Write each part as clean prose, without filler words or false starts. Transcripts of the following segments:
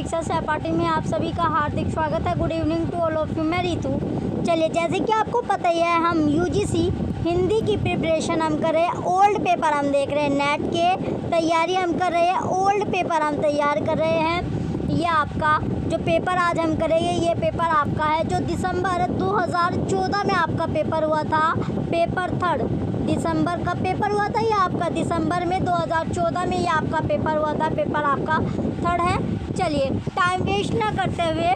परीक्षा सहपाठी में आप सभी का हार्दिक स्वागत है। Good evening to all of you. मैं रितु। चलिए, जैसे कि आपको पता ही है, हम यूजीसी हिंदी की प्रिपरेशन हम कर रहे हैं। ओल्ड पेपर हम देख रहे हैं, नेट के तैयारी हम कर रहे हैं, ओल्ड पेपर हम तैयार कर रहे हैं। ये आपका जो पेपर आज हम करेंगे, ये पेपर आपका है जो दिसंबर 2014 में आपका पेपर हुआ था, पेपर थर्ड। दिसंबर का पेपर हुआ था, ये आपका दिसंबर में 2014 में ये आपका पेपर हुआ था, पेपर आपका थर्ड है। चलिए, टाइम वेस्ट ना करते हुए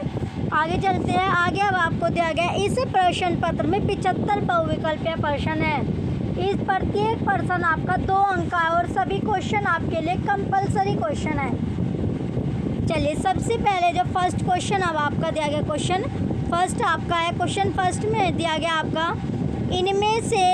आगे चलते हैं। आगे अब आपको दिया गया इस प्रश्न पत्र में 75 बहुविकल्पीय प्रश्न है। इस प्रत्येक प्रश्न आपका 2 अंक का है और सभी क्वेश्चन आपके लिए कंपलसरी क्वेश्चन है। चलिए, सबसे पहले जो फर्स्ट क्वेश्चन अब आपका दिया गया, क्वेश्चन फर्स्ट आपका है। क्वेश्चन फर्स्ट में दिया गया आपका, इनमें से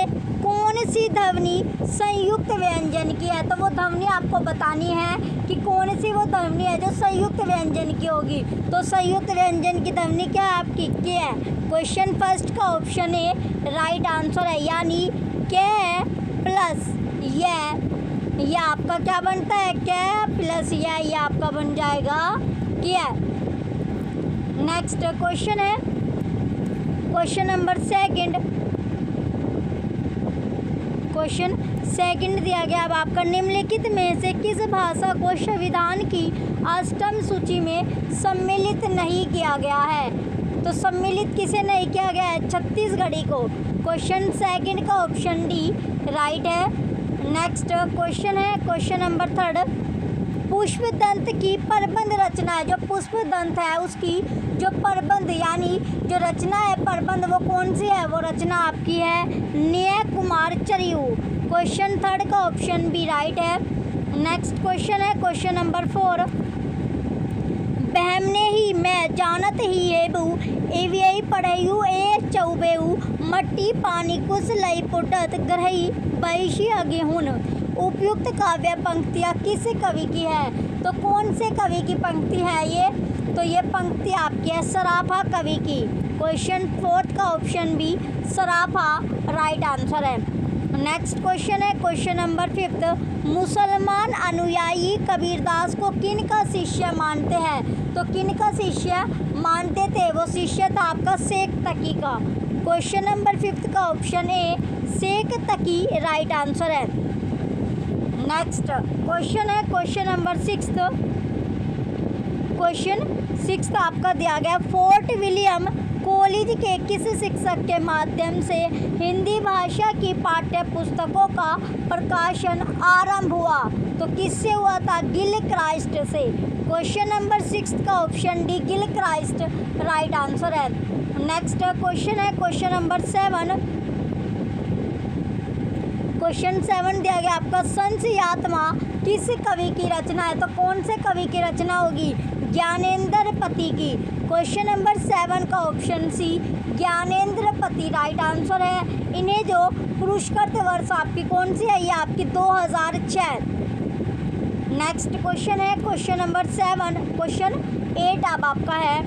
कौन सी ध्वनि संयुक्त व्यंजन की है। तो वो ध्वनि आपको बतानी है कि कौन सी वो ध्वनि है जो संयुक्त व्यंजन की होगी। तो संयुक्त व्यंजन की ध्वनि क्या है आपकी, के है। क्वेश्चन फर्स्ट का ऑप्शन ए राइट आंसर है, यानी के प्लस ये आपका क्या बनता है, के प्लस ये आपका बन जाएगा क्या। नेक्स्ट क्वेश्चन है question number second. Question second दिया गया अब आपका, निम्नलिखित में से किस भाषा को संविधान की 8वीं सूची में सम्मिलित नहीं किया गया है। तो सम्मिलित किसे नहीं किया गया है, छत्तीसगढ़ी को। क्वेश्चन सेकंड का ऑप्शन डी राइट है। नेक्स्ट क्वेश्चन है क्वेश्चन नंबर थर्ड, पुष्पदंत की प्रबंध रचना है। जो पुष्पदंत है उसकी जो प्रबंध यानी जो रचना है, प्रबंध, वो कौन सी है, वो रचना आपकी है न्याय कुमार चरियू। क्वेश्चन थर्ड का ऑप्शन बी राइट है। नेक्स्ट क्वेश्चन है क्वेश्चन नंबर 4, बहमने ही मैं जानत ही है बू एवियई पढ़ेयू ए चौबेऊ मट्टी पानी कुछ लई पुटत ग्रही बैशी अगेहुन। उपयुक्त काव्य पंक्तियाँ किस कवि की है। तो कौन से कवि की पंक्ति है ये, तो ये पंक्ति आपकी है सराफा कवि की। क्वेश्चन फोर्थ का ऑप्शन बी सराफा राइट आंसर है। नेक्स्ट क्वेश्चन है क्वेश्चन नंबर 5, मुसलमान अनुयायी कबीरदास को किन का शिष्य मानते हैं। तो किन का शिष्य मानते थे, वो शिष्य था आपका शेख तकी का। क्वेश्चन नंबर 5 का option A Sheikh Taqi right answer है। नेक्स्ट क्वेश्चन है क्वेश्चन नंबर 6। क्वेश्चन 6 आपका दिया गया, फोर्ट विलियम कॉलेज के किस शिक्षक के माध्यम से हिंदी भाषा की पाठ्य पुस्तकों का प्रकाशन आरंभ हुआ। तो किससे हुआ था, गिल क्राइस्ट से। क्वेश्चन नंबर 6 का option D Gill Christ right answer है। नेक्स्ट क्वेश्चन है क्वेश्चन नंबर 7। क्वेश्चन 7 दिया गया आपका, संशयात्मा किस कवि की रचना है। तो कौन से कवि की रचना होगी, ज्ञानेंद्र पति की। क्वेश्चन नंबर 7 का ऑप्शन सी ज्ञानेंद्र पति राइट आंसर है। इन्हें जो पुरस्कृत वर्ष आपकी कौन सी है, ये आपकी 2006। नेक्स्ट क्वेश्चन है क्वेश्चन नंबर 7। क्वेश्चन 8 अब आपका है।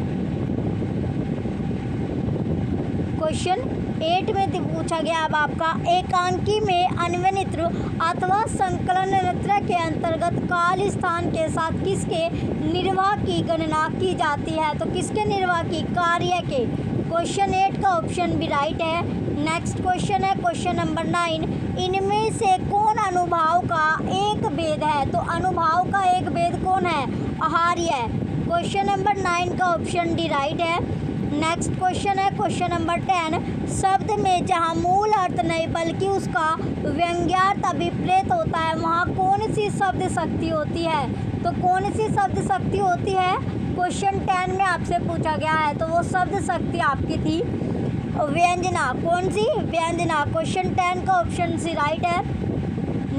क्वेश्चन 8 में पूछा गया अब आपका, एकांकी में अन्वय नृत्य अथवा संकलन नृत्य के अंतर्गत काल स्थान के साथ किसके निर्वाह की गणना की जाती है। तो किसके निर्वाह की, कार्य के। क्वेश्चन 8 का ऑप्शन भी राइट है। नेक्स्ट क्वेश्चन है क्वेश्चन नंबर 9, इनमें से कौन अनुभाव का एक भेद है। तो अनुभाव का एक भेद कौन है, आहार्य। क्वेश्चन नंबर 9 का ऑप्शन डी राइट है। नेक्स्ट क्वेश्चन है क्वेश्चन नंबर 10, शब्द में जहाँ मूल अर्थ नहीं बल्कि उसका व्यंग्यार्थ अभिप्रेत होता है, वहाँ कौन सी शब्द शक्ति होती है। तो कौन सी शब्द शक्ति होती है, क्वेश्चन 10 में आपसे पूछा गया है। तो वो शब्द शक्ति आपकी थी व्यंजना। कौन सी, व्यंजना। क्वेश्चन 10 का ऑप्शन सी राइट है।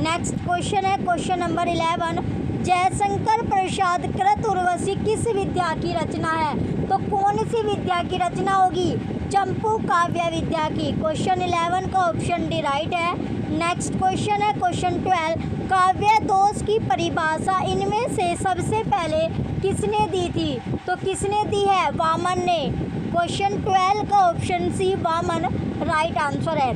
नेक्स्ट क्वेश्चन है क्वेश्चन नंबर 11, जयशंकर प्रसाद कृत उर्वशी किस विद्या की रचना है। तो कौन सी विद्या की रचना होगी, चंपू काव्य विद्या की। क्वेश्चन 11 का ऑप्शन डी राइट है। नेक्स्ट क्वेश्चन है क्वेश्चन 12, काव्य दोष की परिभाषा इनमें से सबसे पहले किसने दी थी। तो किसने दी है, वामन ने। क्वेश्चन 12 का option C Vaman right answer है।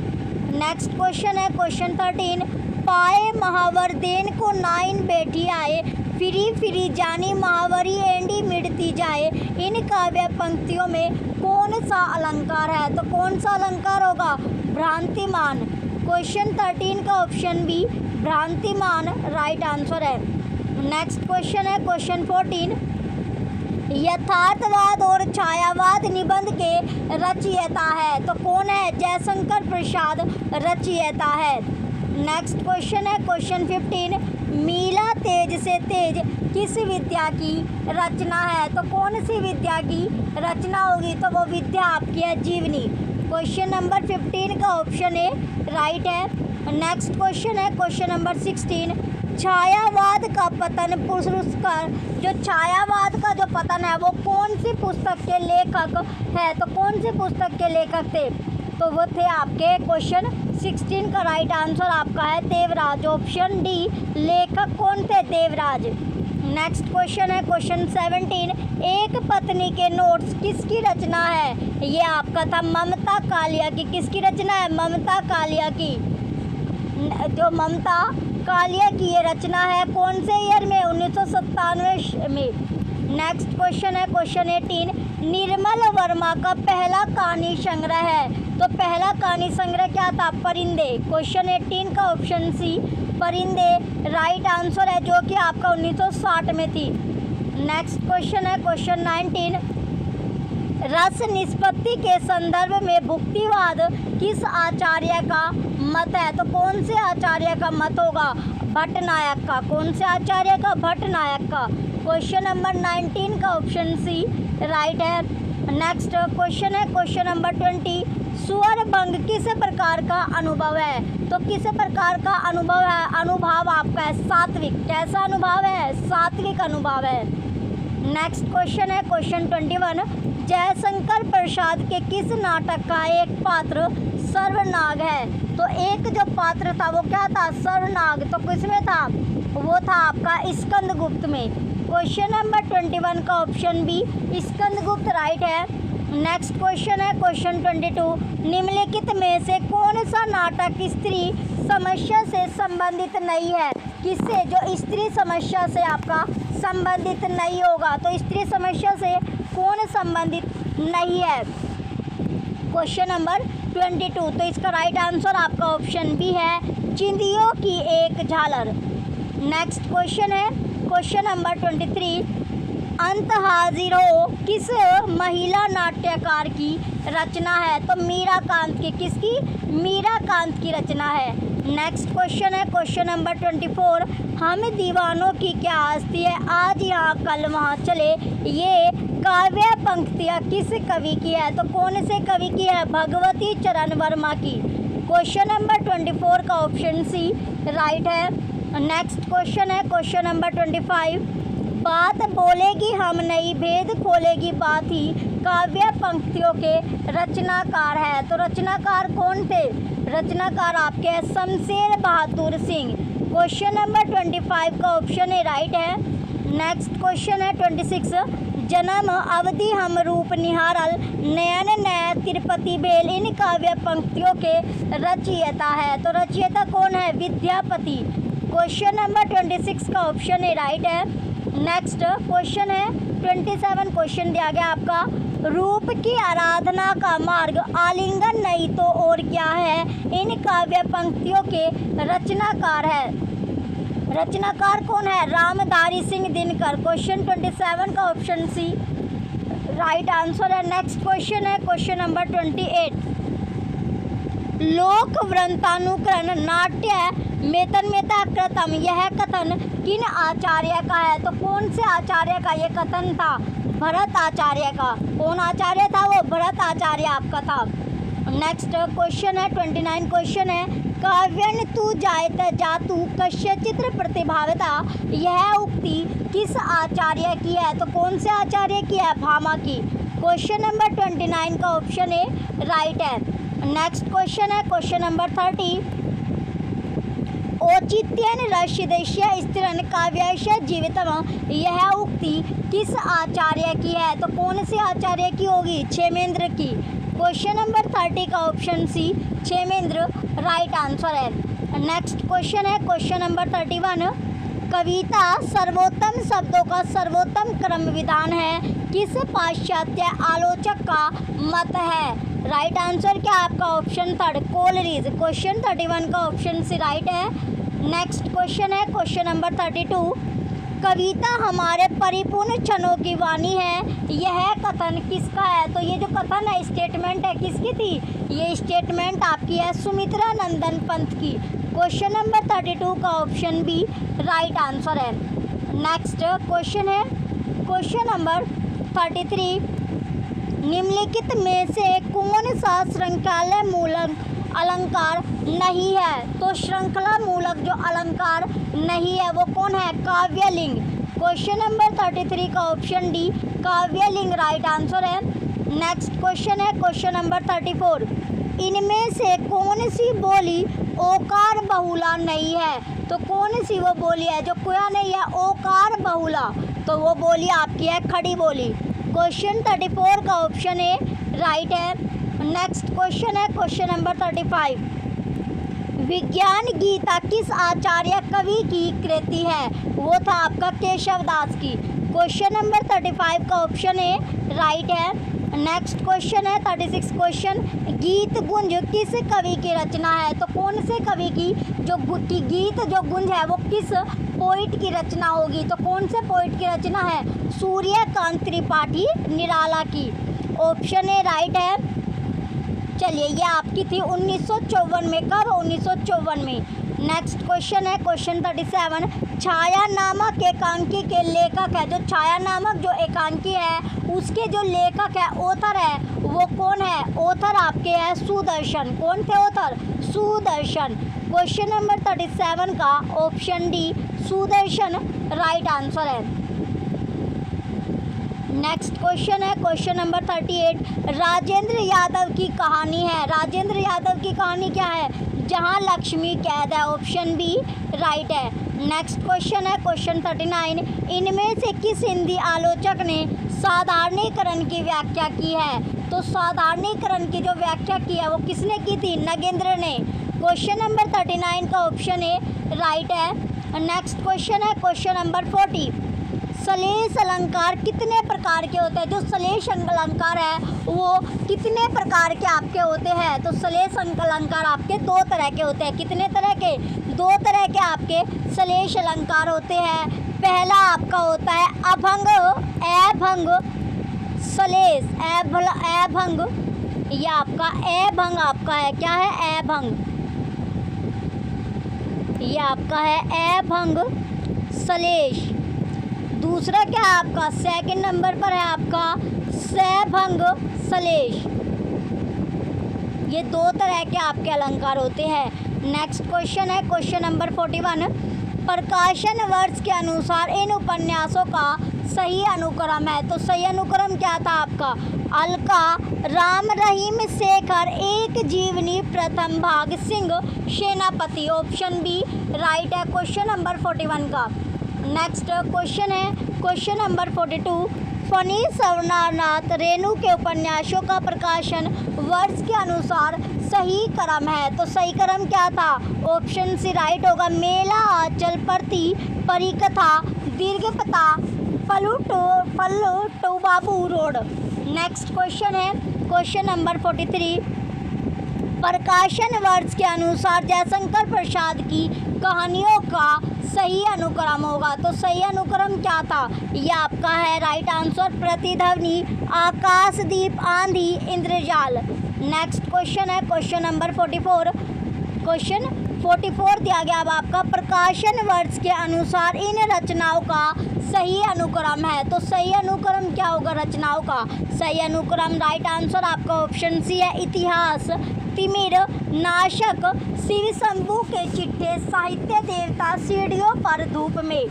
नेक्स्ट क्वेश्चन है क्वेश्चन 13, पाए महावर देन को नाइन बेटी आए फिरी फिरी जानी महावरी एंडी मिटती जाए, इन काव्य पंक्तियों में कौन सा अलंकार है? तो कौन सा अलंकार होगा? भ्रांतिमान। क्वेश्चन 13 का ऑप्शन बी भ्रांतिमान राइट आंसर है। नेक्स्ट क्वेश्चन है क्वेश्चन 14, यथार्थवाद और छायावाद निबंध के रचयिता है? तो कौन है? जयशंकर प्रसाद रचयिता है। नेक्स्ट क्वेश्चन है क्वेश्चन 15, मीला तेज से तेज किस विद्या की रचना है? तो कौन सी विद्या की रचना होगी? तो वो विद्या आपकी है जीवनी। क्वेश्चन नंबर 15 का ऑप्शन ए राइट है। नेक्स्ट क्वेश्चन है क्वेश्चन नंबर 16, छायावाद का पतन पुरस्कार, जो छायावाद का जो पतन है वो कौन सी पुस्तक के लेखक है? तो कौन सी पुस्तक के लेखक थे? तो वो थे आपके क्वेश्चन 16 का राइट आंसर आपका है देवराज, ऑप्शन डी। लेखक कौन थे? देवराज। नेक्स्ट क्वेश्चन है क्वेश्चन 17, एक पत्नी के नोट्स किसकी रचना है? ये आपका था ममता कालिया की। किसकी रचना है? ममता कालिया की। जो ममता कालिया की ये रचना है कौन से ईयर में? 1997 में। नेक्स्ट क्वेश्चन है क्वेश्चन 18, निर्मल वर्मा का पहला कहानी संग्रह है? तो पहला कहानी संग्रह क्या था? परिंदे। क्वेश्चन 18 का ऑप्शन सी परिंदे राइट आंसर है, जो कि आपका 1960 में थी। नेक्स्ट क्वेश्चन है क्वेश्चन 19, रस निष्पत्ति के संदर्भ में भुक्तिवाद किस आचार्य का मत है? तो कौन से आचार्य का मत होगा? भट्टनायक का। कौन से आचार्य का? भट्टनायक का। क्वेश्चन नंबर 19 का ऑप्शन सी राइट है। नेक्स्ट क्वेश्चन है क्वेश्चन नंबर 20, स्वर भंग किस प्रकार का अनुभव है? तो किस प्रकार का अनुभव है? अनुभव आपका है सात्विक। कैसा अनुभव है? सात्विक अनुभव है। नेक्स्ट क्वेश्चन है क्वेश्चन 21, जयशंकर प्रसाद के किस नाटक का एक पात्र सर्वनाग है? तो एक जो पात्र था वो क्या था? सर्वनाग। तो किसमें था? वो था आपका स्कंदगुप्त में। क्वेश्चन नंबर 21 का ऑप्शन बी स्कंदगुप्त राइट है। नेक्स्ट क्वेश्चन है क्वेश्चन 22, निम्नलिखित में से कौन सा नाटक स्त्री समस्या से संबंधित नहीं है? किससे? जो स्त्री समस्या से आपका संबंधित नहीं होगा। तो स्त्री समस्या से कौन संबंधित नहीं है? Question number 22। तो इसका राइट आंसर आपका ऑप्शन बी है, चिंदियों की एक झालर। नेक्स्ट क्वेश्चन है क्वेश्चन नंबर 23, अंत हाजिर हो किस महिला नाट्यकार की रचना है? तो मीराकांत की। किसकी? मीराकांत की रचना है। नेक्स्ट क्वेश्चन है क्वेश्चन नंबर 24, हम दीवानों की क्या हस्ती है, आज यहाँ कल वहाँ चले, ये काव्य पंक्तियाँ किस कवि की है? तो कौन से कवि की है? भगवती चरण वर्मा की। क्वेश्चन नंबर 24 का ऑप्शन सी राइट है। नेक्स्ट क्वेश्चन है क्वेश्चन नंबर 25, बात बोलेगी हम नई भेद खोलेगी बात ही काव्य पंक्तियों के रचनाकार है। तो रचनाकार कौन थे? रचनाकार आपके शमशेर बहादुर सिंह। क्वेश्चन नंबर 25 का ऑप्शन ए राइट है। नेक्स्ट क्वेश्चन है 26, जन्म अवधि हम रूप निहारल नयन नय तिरुपति बेल इन काव्य पंक्तियों के रचयिता है। तो रचयिता कौन है? विद्यापति। क्वेश्चन नंबर 26 का ऑप्शन ए राइट है। नेक्स्ट क्वेश्चन है 27, क्वेश्चन दिया गया आपका, रूप की आराधना का मार्ग आलिंगन नहीं तो और क्या है, इन काव्य पंक्तियों के रचनाकार है। रचनाकार कौन है? रामधारी सिंह दिनकर। क्वेश्चन 27 का ऑप्शन सी राइट आंसर है। नेक्स्ट क्वेश्चन है क्वेश्चन नंबर 28, लोक वृंतानुकरण नाट्य मेतन्मेता कृतम, यह कथन किन आचार्य का है? तो कौन से आचार्य का ये कथन था? भरत आचार्य का। कौन आचार्य था? वो भरत आचार्य आपका था। नेक्स्ट क्वेश्चन है 29 क्वेश्चन है, काव्यन तू जायत जातु कश्य चित्र प्रतिभावता, यह उक्ति किस आचार्य की है? तो कौन से आचार्य की है? भामा की। क्वेश्चन नंबर 29 का ऑप्शन ए राइट है। नेक्स्ट क्वेश्चन है क्वेश्चन नंबर 30, औचित्यन रश्यदेश्य स्त्रीन काव्यस्य जीवितम, यह उक्ति किस आचार्य की है? तो कौन से आचार्य की होगी? क्षेमेंद्र की। क्वेश्चन नंबर 30 का option C Kshemendra right answer है। नेक्स्ट क्वेश्चन है क्वेश्चन नंबर 31, कविता सर्वोत्तम शब्दों का सर्वोत्तम क्रम विधान है, किस पाश्चात्य आलोचक का मत है। राइट आंसर क्या आपका ऑप्शन थर्ड कोलरिज। क्वेश्चन 31 का ऑप्शन सी राइट है। नेक्स्ट क्वेश्चन है क्वेश्चन नंबर 32। कविता हमारे परिपूर्ण क्षणों की वाणी है, यह कथन किसका है। तो ये जो कथन है स्टेटमेंट है किसकी थी, ये स्टेटमेंट आपकी है सुमित्रा नंदन पंत की। क्वेश्चन नंबर 32 का ऑप्शन बी राइट आंसर है। नेक्स्ट क्वेश्चन है क्वेश्चन नंबर 33। निम्नलिखित में से कौन सा श्रृंखला मूलक अलंकार नहीं है। तो श्रृंखला मूलक जो अलंकार नहीं है वो कौन है, काव्यलिंग। क्वेश्चन नंबर 33 का ऑप्शन डी काव्यलिंग राइट आंसर है। नेक्स्ट क्वेश्चन है क्वेश्चन नंबर 34। इनमें से कौन सी बोली ओकार बहुला नहीं है। तो कौन सी वो बोली है जो क्या नहीं है, ओकार बहुला। तो वो बोली आपकी है खड़ी बोली। क्वेश्चन 34 का ऑप्शन ए राइट है। नेक्स्ट क्वेश्चन है क्वेश्चन नंबर 35। विज्ञान गीता किस आचार्य कवि की कृति है। वो था आपका केशव दास की। क्वेश्चन नंबर 35 का ऑप्शन ए राइट है। नेक्स्ट क्वेश्चन है 36 क्वेश्चन। गीत गुंज किस कवि की रचना है। तो कौन से कवि की जो गीत जो गुंज है वो किस पोइट की रचना होगी। तो कौन से पोइट की रचना है, सूर्यकांत त्रिपाठी निराला की। ऑप्शन ए राइट है। चलिए ये आपकी थी 1954 में। कब, 1954 में। नेक्स्ट क्वेश्चन है क्वेश्चन 37। छाया नामक एकांकी के लेखक है। जो छाया नामक जो एकांकी है उसके जो लेखक है ऑथर है वो कौन है। ऑथर आपके है सुदर्शन। कौन थे ऑथर, सुदर्शन। क्वेश्चन नंबर 37 का option D Sudarshan right answer है। नेक्स्ट क्वेश्चन है क्वेश्चन नंबर 38। राजेंद्र यादव की कहानी है। राजेंद्र यादव की कहानी क्या है, जहां लक्ष्मी कैद है। ऑप्शन बी राइट है। नेक्स्ट क्वेश्चन है क्वेश्चन 39। इनमें से किस हिंदी आलोचक ने साधारणीकरण की व्याख्या की है। तो साधारणीकरण की जो व्याख्या की है वो किसने की थी, नगेंद्र ने। क्वेश्चन नंबर 39 का ऑप्शन ए राइट है। नेक्स्ट क्वेश्चन है क्वेश्चन नंबर 40। सलेश अलंकार कितने प्रकार के होते हैं। जो सलेश अलंकार है वो कितने प्रकार के आपके होते हैं। तो सलेश अलंकार आपके दो तरह के होते हैं। कितने तरह के, दो तरह के आपके सलेश अलंकार होते हैं। पहला आपका होता है अभंग, अभंग सलेश, अभंग। ये आपका अभंग आपका है, क्या है, अभंग। ये आपका है अभंग सलेश। दूसरा क्या है आपका, सेकंड नंबर पर है आपका सभंग सलेश। ये दो तरह के आपके अलंकार होते हैं। नेक्स्ट क्वेश्चन है क्वेश्चन नंबर 41। प्रकाशन वर्ष के अनुसार इन उपन्यासों का सही अनुक्रम है। तो सही अनुक्रम क्या था आपका, अलका, राम रहीम शेखर, एक जीवनी, प्रथम भाग, सिंह सेनापति। ऑप्शन बी राइट है क्वेश्चन नंबर 41 का। नेक्स्ट क्वेश्चन है क्वेश्चन नंबर 42। फनी सवरनाथ रेणु के उपन्यासों का प्रकाशन वर्ष के अनुसार सही क्रम है। तो सही क्रम क्या था, ऑप्शन सी राइट होगा। मेला, आंचल, प्रति, परिकथा, दीर्घपता, पल्लू बाबू रोड। नेक्स्ट क्वेश्चन है क्वेश्चन नंबर 43। प्रकाशन वर्ष के अनुसार जयशंकर प्रसाद की कहानियों का सही अनुक्रम होगा। तो सही अनुक्रम क्या था, ये आपका है राइट आंसर प्रतिध्वनि, आकाशदीप, आंधी, इंद्रजाल। नेक्स्ट क्वेश्चन है क्वेश्चन नंबर 44। क्वेश्चन 44 दिया गया अब आपका प्रकाशन वर्ष के अनुसार इन रचनाओं का सही अनुक्रम है। तो सही अनुक्रम क्या होगा रचनाओं का, सही अनुक्रम राइट आंसर आपका ऑप्शन सी है। इतिहास, तिमिर, नाशक, शिव शंभू के चिट्ठे, साहित्य देवता, सीढ़ियों पर धूप में।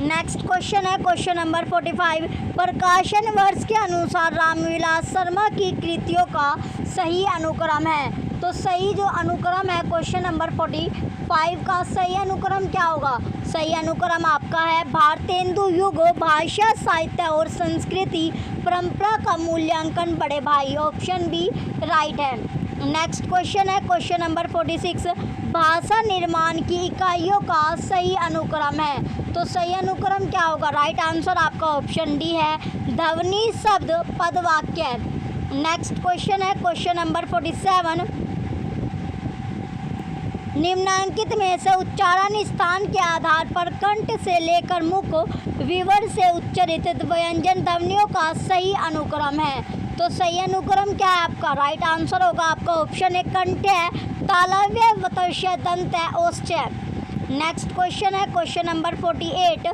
नेक्स्ट क्वेश्चन है क्वेश्चन नंबर 45। प्रकाशन वर्ष के अनुसार रामविलास शर्मा की कृतियों का सही अनुक्रम है। तो सही जो अनुक्रम है क्वेश्चन नंबर 45 का सही अनुक्रम क्या होगा, सही अनुक्रम आपका है भारतेंदु युग, भाषा, साहित्य और संस्कृति परंपरा का मूल्यांकन बड़े भाई। ऑप्शन बी राइट है। नेक्स्ट क्वेश्चन है क्वेश्चन नंबर 46, भाषा निर्माण की इकाइयों का सही अनुक्रम है। तो सही अनुक्रम क्या होगा? राइट आंसर आपका ऑप्शन डी है, ध्वनि, शब्द, पद, वाक्य। नेक्स्ट क्वेश्चन है क्वेश्चन नंबर 47, निम्नांकित में से उच्चारण स्थान के आधार पर कंठ से लेकर मुख विवर से उच्चरित व्यंजन ध्वनियों का सही अनुक्रम है। तो सही अनुक्रम क्या है आपका? राइट आंसर होगा आपका ऑप्शन ए, कंठ है, तालव्य, वतस्य, दंत है, ओष्ठ है। नेक्स्ट क्वेश्चन है क्वेश्चन नंबर 48।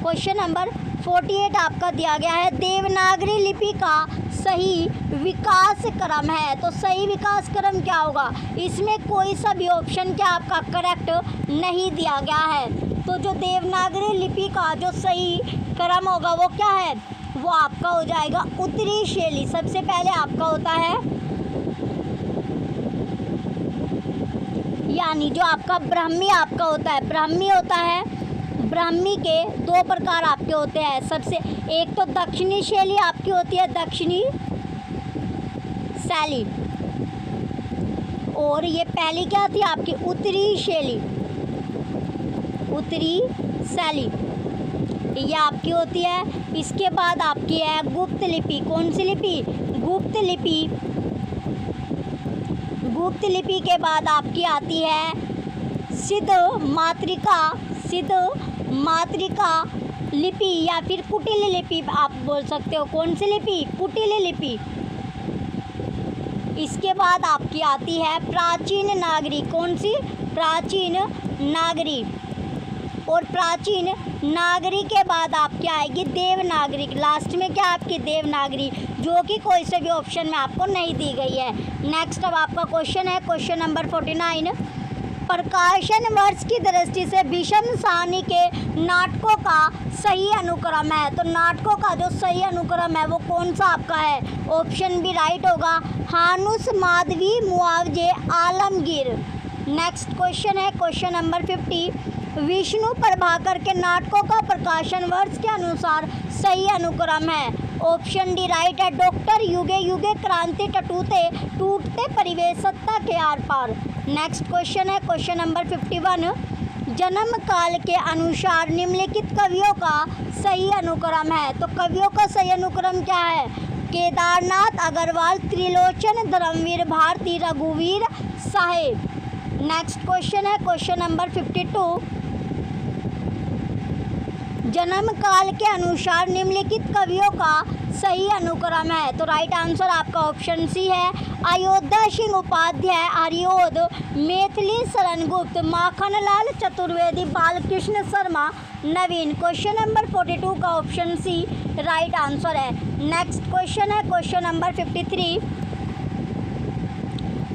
क्वेश्चन नंबर 48 आपका दिया गया है, देवनागरी लिपि का सही विकास क्रम है। तो सही विकास क्रम क्या होगा? इसमें कोई सा भी ऑप्शन क्या आपका करेक्ट नहीं दिया गया है। तो जो देवनागरी लिपि का जो सही क्रम होगा वो क्या है? वो आपका हो जाएगा उत्तरी शैली। सबसे पहले आपका होता है यानी जो आपका ब्राह्मी आपका होता है, ब्राह्मी होता है, ब्राह्मी के दो प्रकार आपके होते हैं। सबसे एक तो दक्षिणी शैली आपकी होती है, दक्षिणी शैली, और ये पहली क्या थी आपकी? उत्तरी शैली, उत्तरी शैली ये आपकी होती है। इसके बाद आपकी है गुप्त लिपि। कौन सी लिपि? गुप्त लिपि। गुप्त लिपि के बाद आपकी आती है सिद्ध मातृका, सिद्ध मातृका लिपि या फिर कुटिल लिपि आप बोल सकते हो। कौन सी लिपि? कुटिल लिपि। इसके बाद आपकी आती है प्राचीन नागरी। कौन सी? प्राचीन नागरी। और प्राचीन नागरी के बाद आपकी आएगी देवनागरी। लास्ट में क्या आपकी? देवनागरी, जो कि कोई से भी ऑप्शन में आपको नहीं दी गई है। नेक्स्ट अब आपका क्वेश्चन है क्वेश्चन नंबर 49, प्रकाशन वर्ष की दृष्टि से भीष्म साहनी के नाटकों का सही अनुक्रम है। तो नाटकों का जो सही अनुक्रम है वो कौन सा आपका है? ऑप्शन बी राइट होगा, हानुस, माधवी, मुआवजे, आलमगीर। नेक्स्ट क्वेश्चन है क्वेश्चन नंबर 50, विष्णु प्रभाकर के नाटकों का प्रकाशन वर्ष के अनुसार सही अनुक्रम है। ऑप्शन डी राइट है, डॉक्टर, युगे युगे, क्रांति, टूटते टूटते परिवेश, सत्ता के आर पार। नेक्स्ट क्वेश्चन है क्वेश्चन नंबर 51, जन्म काल के अनुसार निम्नलिखित कवियों का सही अनुक्रम है। तो कवियों का सही अनुक्रम क्या है? केदारनाथ अग्रवाल, त्रिलोचन, धर्मवीर भारती, रघुवीर साहेब। नेक्स्ट क्वेश्चन है क्वेश्चन नंबर 52, जन्म काल के अनुसार निम्नलिखित कवियों का सही अनुक्रम है। तो राइट आंसर आपका ऑप्शन सी है, अयोध्या सिंह उपाध्याय, हरिओद, मैथिली शरण गुप्त, माखनलाल चतुर्वेदी, बालकृष्ण शर्मा, नवीन। क्वेश्चन नंबर 42 का ऑप्शन सी राइट आंसर है। नेक्स्ट क्वेश्चन है क्वेश्चन नंबर 53,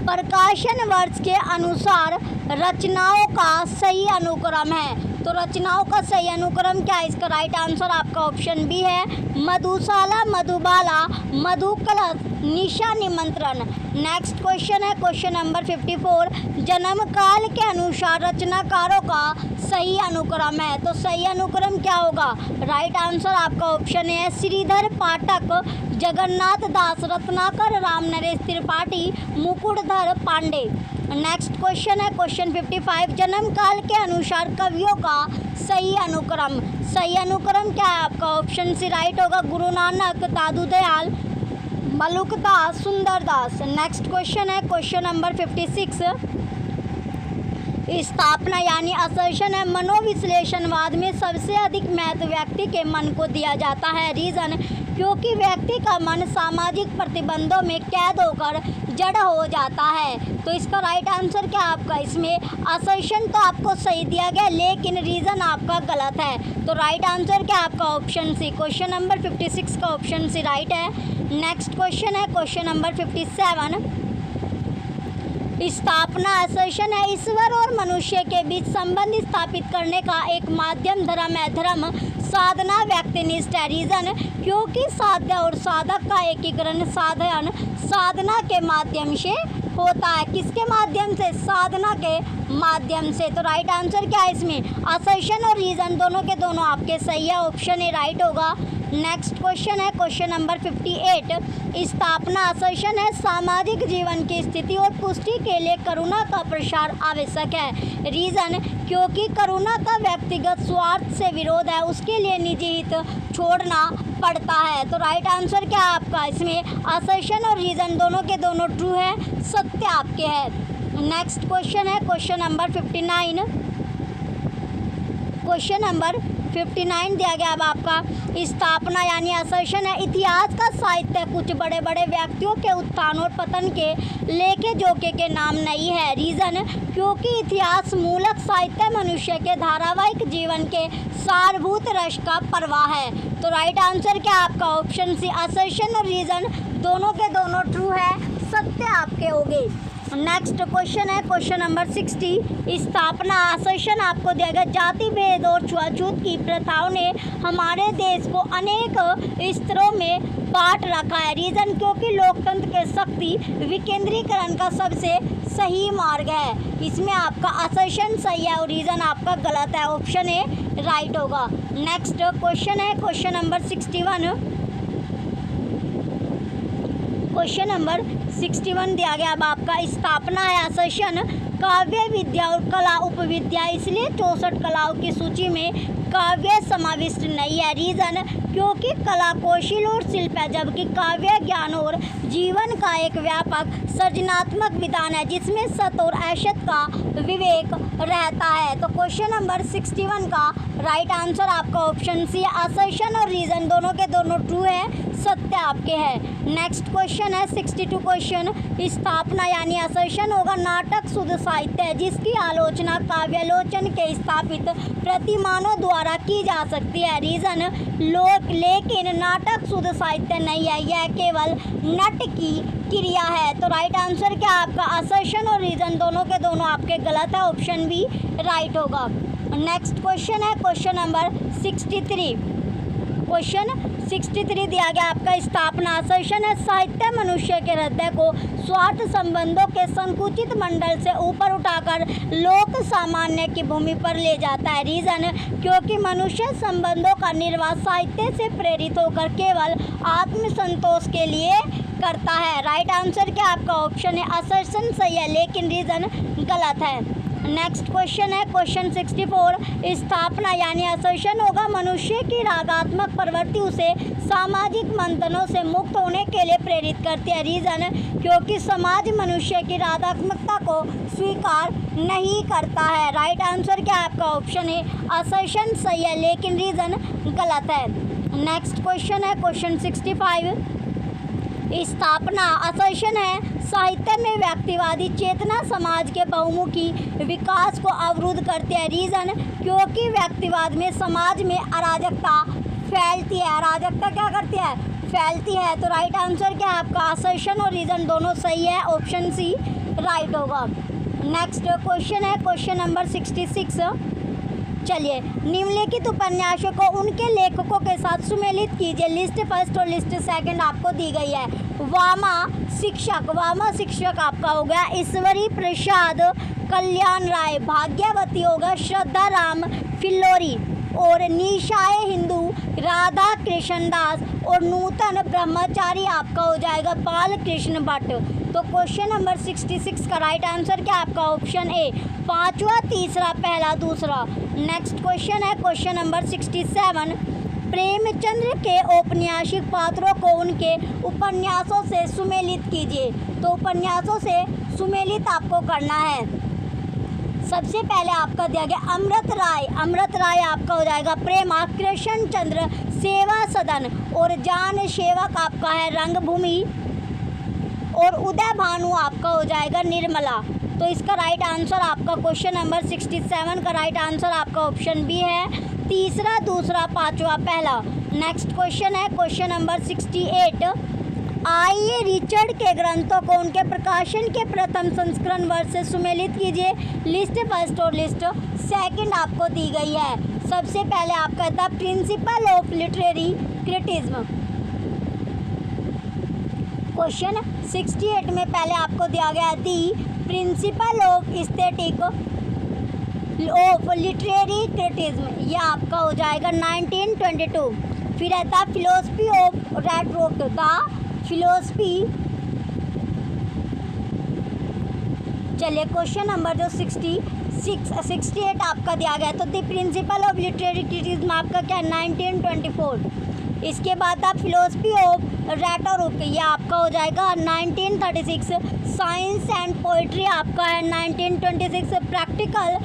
प्रकाशन वर्ष के अनुसार रचनाओं का सही अनुक्रम है। तो रचनाओं का सही अनुक्रम क्या है? इसका राइट आंसर आपका ऑप्शन बी है, मधुशाला, मधुबाला, मधुकलश, निशा निमंत्रण। नेक्स्ट क्वेश्चन है क्वेश्चन नंबर 54, जन्म काल के अनुसार रचनाकारों का सही अनुक्रम है। तो सही अनुक्रम क्या होगा? राइट आंसर आपका ऑप्शन है, श्रीधर पाठक, जगन्नाथ दास, रत्नाकर, राम नरेश त्रिपाठी, मुकुटधर पांडे। नेक्स्ट क्वेश्चन है क्वेश्चन 55, जन्म काल के अनुसार कवियों का सही अनुक्रम। सही अनुक्रम क्या है आपका? ऑप्शन सी राइट होगा, गुरु नानक, दादू दयाल, मलुकदास, सुंदरदास। नेक्स्ट क्वेश्चन है क्वेश्चन नंबर 56, स्थापना यानी असर्शन है, मनोविश्लेषणवाद में सबसे अधिक महत्व व्यक्ति के मन को दिया जाता है। रीज़न, क्योंकि व्यक्ति का मन सामाजिक प्रतिबंधों में कैद होकर जड़ हो जाता है। तो इसका राइट आंसर क्या आपका? इसमें असर्शन तो आपको सही दिया गया लेकिन रीज़न आपका गलत है। तो राइट आंसर क्या आपका? Option C. क्वेश्चन नंबर 56 का ऑप्शन सी राइट है। नेक्स्ट क्वेश्चन है क्वेश्चन नंबर 57, स्थापना असर्शन है, ईश्वर और मनुष्य के बीच संबंध स्थापित करने का एक माध्यम धर्म है। धर्म साधना व्यक्तिनिष्ठ है। रीज़न, क्योंकि साध्य और साधक का एकीकरण साधन साधना के माध्यम से होता है। किसके माध्यम से? साधना के माध्यम से। तो राइट आंसर क्या है इसमें, असर्शन और रीज़न दोनों के दोनों आपके सही है, ऑप्शन ए राइट होगा। नेक्स्ट क्वेश्चन है क्वेश्चन नंबर 58। स्थापना असर्शन है सामाजिक जीवन की स्थिति और पुष्टि के लिए करुणा का प्रसार आवश्यक है। रीज़न, क्योंकि करुणा का व्यक्तिगत स्वार्थ से विरोध है, उसके लिए निजी हित छोड़ना पड़ता है। तो राइट आंसर क्या है आपका इसमें, असर्शन और रीज़न दोनों के दोनों ट्रू है, सत्य आपके है। नेक्स्ट क्वेश्चन है क्वेश्चन नंबर 59। क्वेश्चन नंबर 59 दिया गया अब आपका, स्थापना यानी असर्शन है इतिहास का साहित्य कुछ बड़े बड़े व्यक्तियों के उत्थान और पतन के लेखे जोखे के नाम नहीं है। रीज़न, क्योंकि इतिहास मूलक साहित्य मनुष्य के धारावाहिक जीवन के सारभूत रस का प्रवाह है। तो राइट आंसर क्या आपका, ऑप्शन सी असर्शन और रीज़न दोनों के दोनों ट्रू है, सत्य आपके होंगे। नेक्स्ट क्वेश्चन है क्वेश्चन नंबर 60। स्थापना असर्शन आपको दिया गया, जाति भेद और छुआछूत की प्रथाओं ने हमारे देश को अनेक स्तरों में बांट रखा है। रीज़न, क्योंकि लोकतंत्र के शक्ति विकेंद्रीकरण का सबसे सही मार्ग है। इसमें आपका असर्शन सही है और रीज़न आपका गलत है, ऑप्शन ए राइट होगा। नेक्स्ट क्वेश्चन है क्वेश्चन नंबर 61। क्वेश्चन नंबर 61 दिया गया अब आपका, स्थापना है असर्शन काव्य विद्या और कला उपविद्या, इसलिए 64 कलाओं की सूची में काव्य समाविष्ट नहीं है। रीज़न, क्योंकि कला कौशल और शिल्प है, जबकि काव्य ज्ञान और जीवन का एक व्यापक सृजनात्मक विधान है जिसमें सत और असत का विवेक रहता है। तो क्वेश्चन नंबर 61 का राइट आंसर आपका ऑप्शन सी, असर्शन और रीज़न दोनों के दोनों ट्रू है, सत्य आपके है। नेक्स्ट क्वेश्चन है 62 क्वेश्चन। स्थापना यानी असर्शन होगा नाटक शुद्ध साहित्य है जिसकी आलोचना काव्यालोचन के स्थापित प्रतिमानों द्वारा की जा सकती है। रीज़न, लेकिन नाटक शुद्ध साहित्य नहीं है, यह केवल नट की क्रिया है। तो राइट आंसर क्या आपका, असर्शन और रीज़न दोनों के दोनों आपके गलत है, ऑप्शन बी राइट होगा। नेक्स्ट क्वेश्चन है क्वेश्चन नंबर 63। क्वेश्चन 63 दिया गया आपका, स्थापना असर्शन है साहित्य मनुष्य के हृदय को स्वार्थ संबंधों के संकुचित मंडल से ऊपर उठाकर लोक सामान्य की भूमि पर ले जाता है। रीज़न, क्योंकि मनुष्य संबंधों का निर्वाह साहित्य से प्रेरित होकर केवल आत्मसंतोष के लिए करता है। राइट आंसर क्या आपका, ऑप्शन है असर्शन सही है, लेकिन रीज़न गलत है। नेक्स्ट क्वेश्चन है क्वेश्चन 64। स्थापना यानी असर्शन होगा मनुष्य की रागात्मक प्रवृत्ति उसे सामाजिक बंधनों से मुक्त होने के लिए प्रेरित करती है। रीज़न, क्योंकि समाज मनुष्य की रागात्मकता को स्वीकार नहीं करता है। राइट आंसर क्या आपका, ऑप्शन है असर्शन सही है, लेकिन रीज़न गलत है। नेक्स्ट क्वेश्चन है क्वेश्चन 65। स्थापना असर्शन है साहित्य में व्यक्तिवादी चेतना समाज के बहुमुखी विकास को अवरुद्ध करती है। रीज़न, क्योंकि व्यक्तिवाद में समाज में अराजकता फैलती है। अराजकता क्या करती है, फैलती है। तो राइट आंसर क्या है आपका, असर्शन और रीज़न दोनों सही है, ऑप्शन सी राइट होगा। नेक्स्ट क्वेश्चन है क्वेश्चन नंबर 66। चलिए, निम्नलिखित उपन्यासों को उनके लेखकों के साथ सुमेलित कीजिए। लिस्ट फर्स्ट और लिस्ट सेकंड आपको दी गई है। वामा शिक्षक आपका हो गया ईश्वरी प्रसाद कल्याण राय, भाग्यवती होगा श्रद्धा राम फिल्लोरी, और निशाए हिंदू राधा कृष्ण दास, और नूतन ब्रह्मचारी आपका हो जाएगा बाल कृष्ण भट्ट। तो क्वेश्चन नंबर 66 का राइट आंसर क्या आपका, ऑप्शन ए, पांचवा, तीसरा, पहला, दूसरा। नेक्स्ट क्वेश्चन है क्वेश्चन नंबर 67। प्रेमचंद्र के औपन्यासिक पात्रों को उनके उपन्यासों से सुमेलित कीजिए। तो उपन्यासों से सुमेलित आपको करना है। सबसे पहले आपका दिया गया अमृत राय आपका हो जाएगा प्रेमा, कृष्ण चंद्र सेवा सदन, और जान सेवक आपका है रंगभूमि, और उदय भानु आपका हो जाएगा निर्मला। तो इसका राइट आंसर आपका क्वेश्चन नंबर 67 का राइट आंसर आपका ऑप्शन बी है, तीसरा, दूसरा, पांचवा, पहला। नेक्स्ट क्वेश्चन है क्वेश्चन नंबर 68। आइए रिचर्ड के ग्रंथों को उनके प्रकाशन के प्रथम संस्करण वर्ष से सुमेलित कीजिए। लिस्ट फर्स्ट और लिस्ट सेकंड आपको दी गई है। सबसे पहले आपका था principle of literary criticism. Question 68 में पहले आपको दिया गया the principle of aesthetic of literary criticism, ये आपका हो जाएगा 1922। फिर है the philosophy of rhetoric, the philosophy. चलिए क्वेश्चन नंबर जो 68 आपका दिया गया है, तो the principle of literary criticism आपका क्या है 1924। इसके बाद द फिलोसफी ऑफ रेटोरिक, ये आपका हो जाएगा 1936। साइंस एंड पोइट्री आपका है 1926। प्रैक्टिकल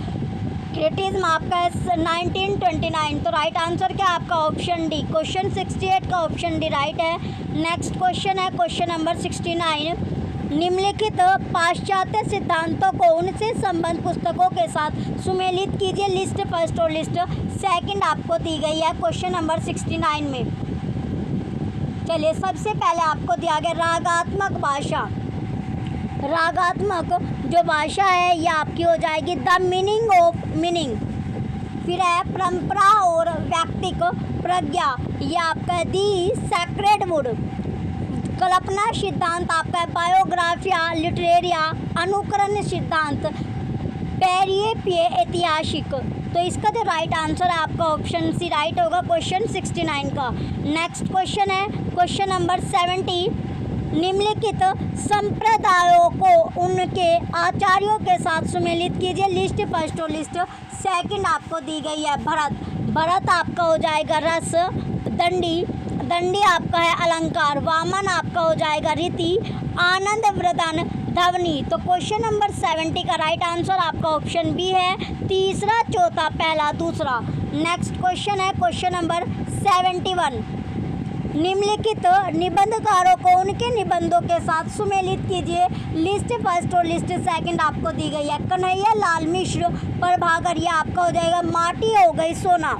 क्रिटिज्म आपका है 1929। तो राइट आंसर क्या आपका ऑप्शन डी, क्वेश्चन 68 का ऑप्शन डी राइट है। नेक्स्ट क्वेश्चन है क्वेश्चन नंबर 69। निम्नलिखित पाश्चात्य सिद्धांतों को उनसे संबंध पुस्तकों के साथ सुमेलित कीजिए। लिस्ट फर्स्ट और लिस्ट सेकंड आपको दी गई है क्वेश्चन नंबर 69 में। चलिए सबसे पहले आपको दिया गया रागात्मक भाषा। रागात्मक जो भाषा है ये आपकी हो जाएगी द मीनिंग ऑफ मीनिंग। फिर है परंपरा और व्यक्तिक प्रज्ञा, ये आपका है दी सैक्रेड वुड। कल्पना सिद्धांत आपका है बायोग्राफिया लिटरेरिया। अनुकरण सिद्धांत पेरिये ऐतिहासिक। तो इसका जो राइट आंसर है आपका ऑप्शन सी राइट होगा क्वेश्चन 69 का। नेक्स्ट क्वेश्चन है क्वेश्चन नंबर 70। निम्नलिखित संप्रदायों को उनके आचार्यों के साथ सुमेलित कीजिए। लिस्ट फर्स्ट और लिस्ट सेकंड आपको दी गई है भरत। भरत आपका हो जाएगा रस। दंडी, दंडी आपका है अलंकार। वामन आपका हो जाएगा रीति। आनंद वृदन ध्वनि। तो क्वेश्चन नंबर 70 का राइट आंसर आपका ऑप्शन बी है, तीसरा चौथा पहला दूसरा। नेक्स्ट क्वेश्चन है क्वेश्चन नंबर 71। निम्नलिखित निबंधकारों को उनके निबंधों के साथ सुमेलित कीजिए। लिस्ट फर्स्ट और लिस्ट सेकंड आपको दी गई है। कन्हैया लाल मिश्र प्रभाकर, ये आपका हो जाएगा माटी हो गई सोना।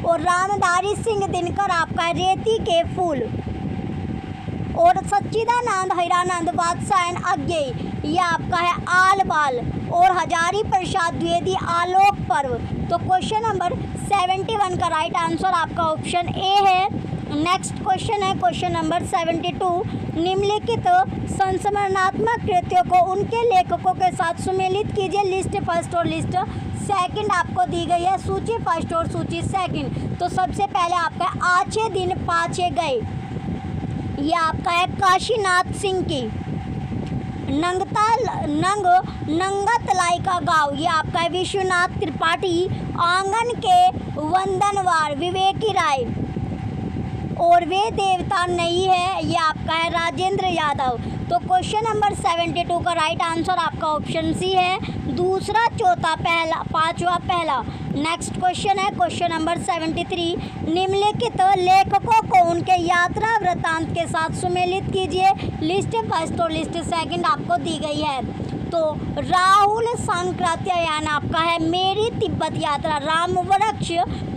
और रामधारी सिंह दिनकर आपका है रेती के फूल। और सच्चिदानंद हिरानंद वात्सायन अज्ञेय, ये आपका है आल बाल। और हजारी प्रसाद द्विवेदी आलोक पर्व। तो क्वेश्चन नंबर 71 का राइट आंसर आपका ऑप्शन ए है। नेक्स्ट क्वेश्चन है क्वेश्चन नंबर 72। निम्नलिखित संस्मरणात्मक कृतियों को उनके लेखकों के साथ सुमेलित कीजिए। लिस्ट फर्स्ट और लिस्ट सेकंड आपको दी गई है, सूची फर्स्ट और सूची सेकंड। तो सबसे पहले आपका आछे दिन पाछे गए, ये आपका है काशीनाथ सिंह की। नंगा तलाई का गाँव, ये आपका है विश्वनाथ त्रिपाठी। आंगन के वंदनवार विवेकी राय। और वे देवता नहीं है, ये आपका है राजेंद्र यादव। तो क्वेश्चन नंबर 72 का राइट आंसर आपका ऑप्शन सी है, दूसरा चौथा पहला पांचवा पहला। नेक्स्ट क्वेश्चन है क्वेश्चन नंबर 73। निम्नलिखित लेखकों को उनके यात्रा वृत्तांत के साथ सुमेलित कीजिए। लिस्ट फर्स्ट और लिस्ट सेकंड आपको दी गई है। तो राहुल सांकृत्यायन आपका है मेरी तिब्बत यात्रा। राम वृक्ष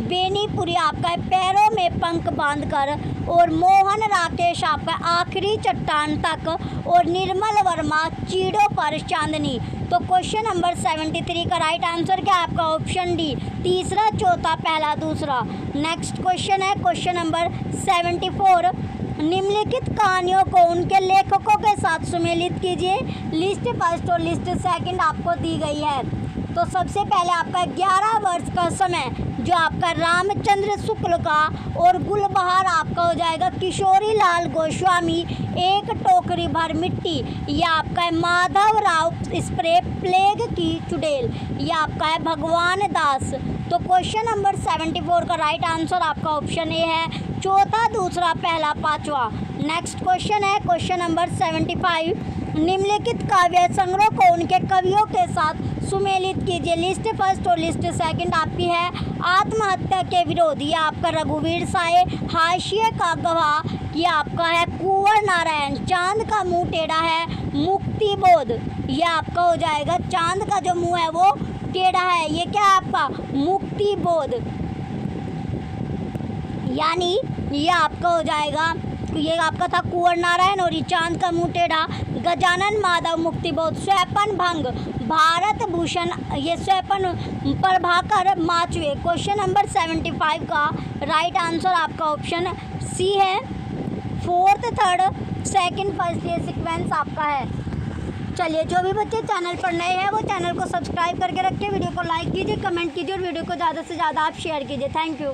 बेनीपुरी आपका है पैरों में पंख बांधकर। और मोहन राकेश आपका आखिरी चट्टान तक। और निर्मल वर्मा चीड़ों पर चांदनी। तो क्वेश्चन नंबर 73 का राइट आंसर क्या है आपका ऑप्शन डी, तीसरा चौथा पहला दूसरा। नेक्स्ट क्वेश्चन है क्वेश्चन नंबर 74। निम्नलिखित कहानियों को उनके लेखकों के साथ सुमेलित कीजिए। लिस्ट फर्स्ट और लिस्ट सेकंड आपको दी गई है। तो सबसे पहले आपका 11 वर्ष का समय जो आपका रामचंद्र शुक्ल का। और गुलबहार आपका हो जाएगा किशोरी लाल गोस्वामी। एक टोकरी भर मिट्टी, ये आपका है माधव राव स्प्रे। प्लेग की चुड़ैल, ये आपका है भगवान दास। तो क्वेश्चन नंबर 74 का राइट आंसर आपका ऑप्शन ए है, चौथा दूसरा पहला पांचवा। नेक्स्ट क्वेश्चन है क्वेश्चन नंबर 75। निम्नलिखित काव्य संग्रह को उनके कवियों के साथ सुमेलित कीजिए। लिस्ट फर्स्ट और लिस्ट सेकंड आपकी है आत्महत्या के विरोध, ये आपका रघुवीर साय। हाशिए का गवाह, ये आपका है कुंवर नारायण। चांद का मुंह टेढ़ा है, मुक्ति बोध, ये आपका हो जाएगा चांद का जो मुंह है वो टेढ़ा है, ये क्या है आपका मुक्ति बोध। यानी ये आपका हो जाएगा, ये आपका था कुंवर नारायण और ये चांद का मुंह टेढ़ा। गजानन माधव मुक्तिबोध। स्वैपन भंग भारत भूषण, ये स्वैपन प्रभाकर माचवे। क्वेश्चन नंबर 75 का राइट आंसर आपका ऑप्शन सी है, फोर्थ थर्ड सेकंड फर्स्ट, ये सीक्वेंस आपका है। चलिए, जो भी बच्चे चैनल पर नए हैं वो चैनल को सब्सक्राइब करके रखिए, वीडियो को लाइक कीजिए, कमेंट कीजिए और वीडियो को ज़्यादा से ज़्यादा आप शेयर कीजिए। Thank you.